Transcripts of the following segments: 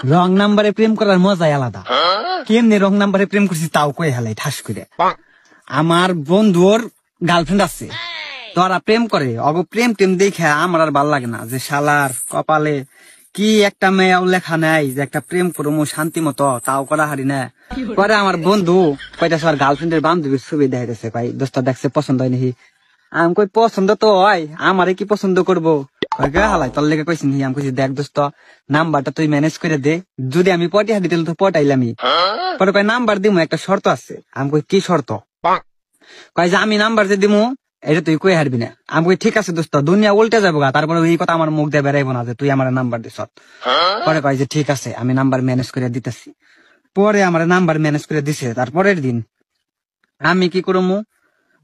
রং নাম্বারে প্রেম করার মজাই আলাদা। কেমনি রং নাম্বারে প্রেম করছি তাও কয়ে হেলাই ঠাস করে। আমার বন্ধুর গার্লফ্রেন্ড আছে, তোরা প্রেম করে, অগ প্রেম টেম দেখে আমার আর ভাল লাগে না, যে শালার কপালে কি একটা মেয়েও লেখা নাই যে একটা প্রেম করবো শান্তি মতো, তাও করা হারি না। পরে আমার বন্ধু কয়টা সবার গার্লফ্রেন্ডের বান্ধবীর ছবি দেখাইতেছে, ভাই দোস্ত দেখছে পছন্দ হয় নাকি? আমি কই পছন্দ তো হয়, আমারে কি পছন্দ করবো? হালাই তোর লেগে কইছি নি? আমি কইছি দেখ দোস্ত, নাম্বারটা তুই ম্যানেজ করে দে, যদি আমি পটিয়া দিতে তো পটাইলামি। পরে কয় নাম্বার দিমু, একটা শর্ত আছে। আমি কই কি শর্ত? কয় যে আমি নাম্বার যে দিমু এটা তুই কই হারবি না। আমি কই ঠিক আছে দোস্ত, দুনিয়া উল্টে যাবো গা, তারপরে এই কথা আমার মুখ দিয়ে বেরাইবো না যে তুই আমার নাম্বার দিস। পরে কয় যে ঠিক আছে, আমি নাম্বার ম্যানেজ করে দিতেছি। পরে আমার নাম্বার ম্যানেজ করে দিছে। তারপরের দিন আমি কি করবো,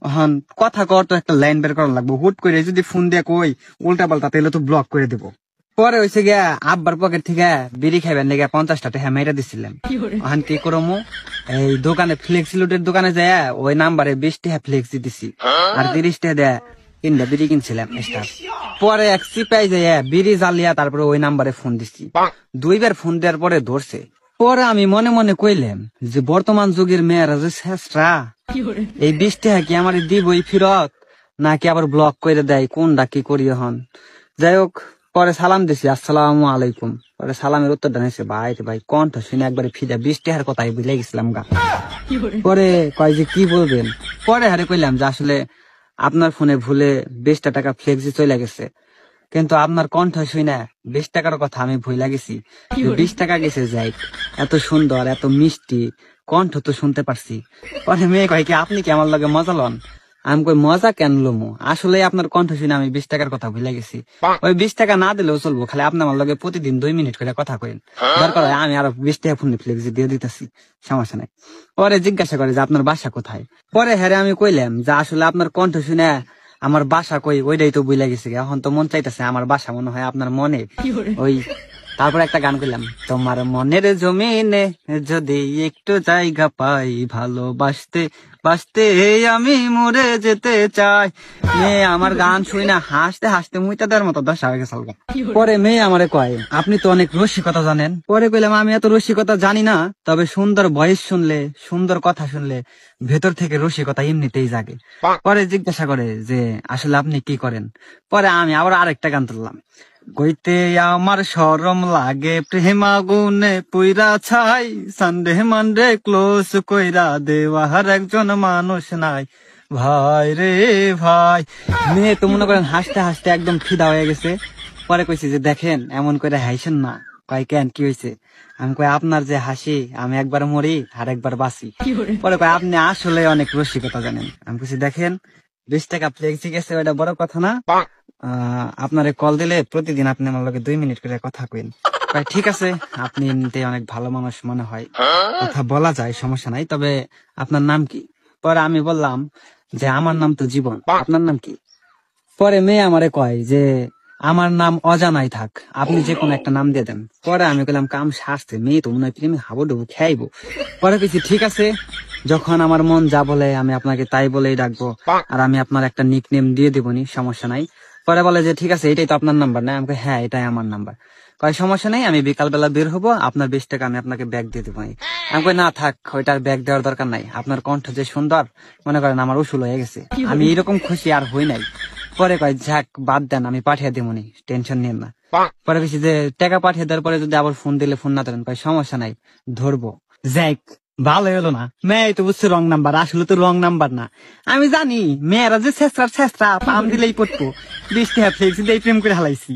হন কথা কর তো একটা লাইন বের করা লাগবো, হুট করে যদি ফোন দিয়ে কই উল্টা পাল্টা তাহলে তো ব্লক করে দেবো। পরে হয়েছে গিয়া আব্বার পকেট থেকে বিড়ি খাইবেন লেগে 50 টাকা মেয়েটা দিছিলাম। ওখান কি করবো, এই দোকানে ফ্লেক্সি লুটের দোকানে যায় ওই নাম্বারে 20 টাকা ফ্লেক্সি দিছি, আর 30 টাকা দেয় তিনটা বিড়ি কিনছিলাম এক্সট্রা। পরে এক সিপাই যায় বিড়ি জ্বালিয়া তারপরে ওই নাম্বারে ফোন দিছি। 2বার ফোন দেওয়ার পরে ধরছে। পরে আমি মনে মনে কইলাম যে বর্তমান যুগের মেয়েরা যে শেষরা, এই 20 টাকা কি আমার দিবই ফিরত, নাকি আবার ব্লক করে দেয়, কোনটা কি করি এখন। যাই হোক, পরে সালাম দিছি, আসসালামু আলাইকুম। পরে সালামের উত্তরটা নিয়েছে, ভাই রে ভাই কণ্ঠ শুনে একবারে ফিদা 20 টাকার কথাই বুঝলে গেছিলাম গা। পরে কয় যে কি বলবেন? পরে হারে কইলাম যে আসলে আপনার ফোনে ভুলে 20 টাকা ফ্লেক্সি চলে গেছে, কিন্তু আপনার কণ্ঠ শুনে 20 টাকার কথা আমি ভুলে গেছি। 20 টাকা গেছে যাই, এত সুন্দর এত মিষ্টি কণ্ঠ তো শুনতে পারছি। পরে মেয়ে কয় কি আপনি কি আমার লগে মজা লন? আমি কই মজা কেন লমু, আসলে আপনার কণ্ঠ শুনে আমি 20 টাকার কথা ভুলে গেছি। ওই 20 টাকা না দিলেও চলবো, খালি আপনি আমার লগে প্রতিদিন 2 মিনিট করে কথা কইন, দরকার হয় আমি আরো 20 টাকা ফোন ফ্লেক্সি দিয়ে দিতেছি, সমস্যা নাই। পরে জিজ্ঞাসা করে যে আপনার বাসা কোথায়? পরে হ্যাঁ আমি কইলাম যে আসলে আপনার কণ্ঠ শুনে আমার বাসা কই ওইটাই তো বুঝলে গেছে, এখন তো মন চাইতেছে আমার বাসা মনে হয় আপনার মনে ওই। তারপর একটা গান করলাম, তোমার মনের জমিনে যদি একটু জায়গা পাই, ভালোবাসতে বাসতে আমি মরে যেতে চাই। মেয়ে আমার গান শুই না হাসতে হাসতে মুইটা দেওয়ার মতো দশা হয়ে গেছে। পরে মেয়ে আমারে কয় আপনি তো অনেক রসিকতা জানেন। পরে কইলাম আমি এত রসিকতা জানি না, তবে সুন্দর ভয়েস শুনলে সুন্দর কথা শুনলে ভেতর থেকে রসিকতা এমনিতেই জাগে। পরে জিজ্ঞাসা করে যে আসলে আপনি কি করেন? পরে আমি আবার আরেকটা গান তুললাম, কইতে আমার শরম লাগে প্রেম আগুনে পুইরা ছাই, সানডে মানডে ক্লোজ কইরা দেওয়ার একজন মানুষ নাই, ভাই রে ভাই। মেয়ে তো মনে করেন হাসতে হাসতে একদম ফিদা হয়ে গেছে। পরে কইছি যে দেখেন এমন করে হাসেন না। কয় কেন কি হয়েছে? আমি কই আপনার যে হাসি আমি একবার মরি আর একবার বাঁচি। পরে কয় আপনি আসলে অনেক রসিকতা জানেন। আমি কইছি দেখেন 20 টাকা ফ্লেক্সি গেছে ওইটা বড় কথা না, আপনারে কল দিলে প্রতিদিন আপনি আমার লগে 2 মিনিট করে কথা কইন। ঠিক আছে, আপনি এমনিতে অনেক ভালো মানুষ মনে হয়, কথা বলা যায়, সমস্যা নাই, তবে আপনার নাম কি? পরে আমি বললাম যে আমার নাম তো জীবন, আপনার নাম কি? পরে মেয়ে আমারে কয় যে আমার নাম অজানাই থাক, আপনি যে কোনো একটা নাম দিয়ে দেন। পরে আমি বললাম কাম সারছে, মেয়ে তো মনে হয় প্রেমে হাবুডুবু খাইবো। পরে কিছু ঠিক আছে, যখন আমার মন যা বলে আমি আপনাকে তাই বলেই ডাকবো, আর আমি আপনার একটা নিক নেম দিয়ে দিবনি, সমস্যা নাই। পরে বলে যে ঠিক আছে এটাই তো আপনার নাম্বার না? আমাকে হ্যাঁ এটাই আমার নাম্বার। কয় সমস্যা নেই, আমি বিকাল বেলা বের হবো, আপনার 20 টাকা আমি আপনাকে ব্যাগ দিয়ে দেবো। আমি কই না থাক, ওইটার ব্যাগ দেওয়ার দরকার নাই, আপনার কণ্ঠ যে সুন্দর মনে করেন আমার উসুল হয়ে গেছে, আমি এরকম খুশি আর হই নাই। পরে কয় যাক বাদ দেন, আমি পাঠিয়ে দেবনি, টেনশন নিন না। পরে বেশি যে টাকা পাঠিয়ে দেওয়ার পরে যদি আবার ফোন দিলে ফোন না ধরেন, কয় সমস্যা নাই ধরবো। যাক ভালো হলো না, মেয়ে তো বুঝছে রং নাম্বার, আসলে তো রং নাম্বার না। আমি জানি মেয়েরা যে শেষরা পাম দিলেই পড়তো, 20 টাকা ফ্লেক্সি দিয়ে প্রেম করে হালাইছি।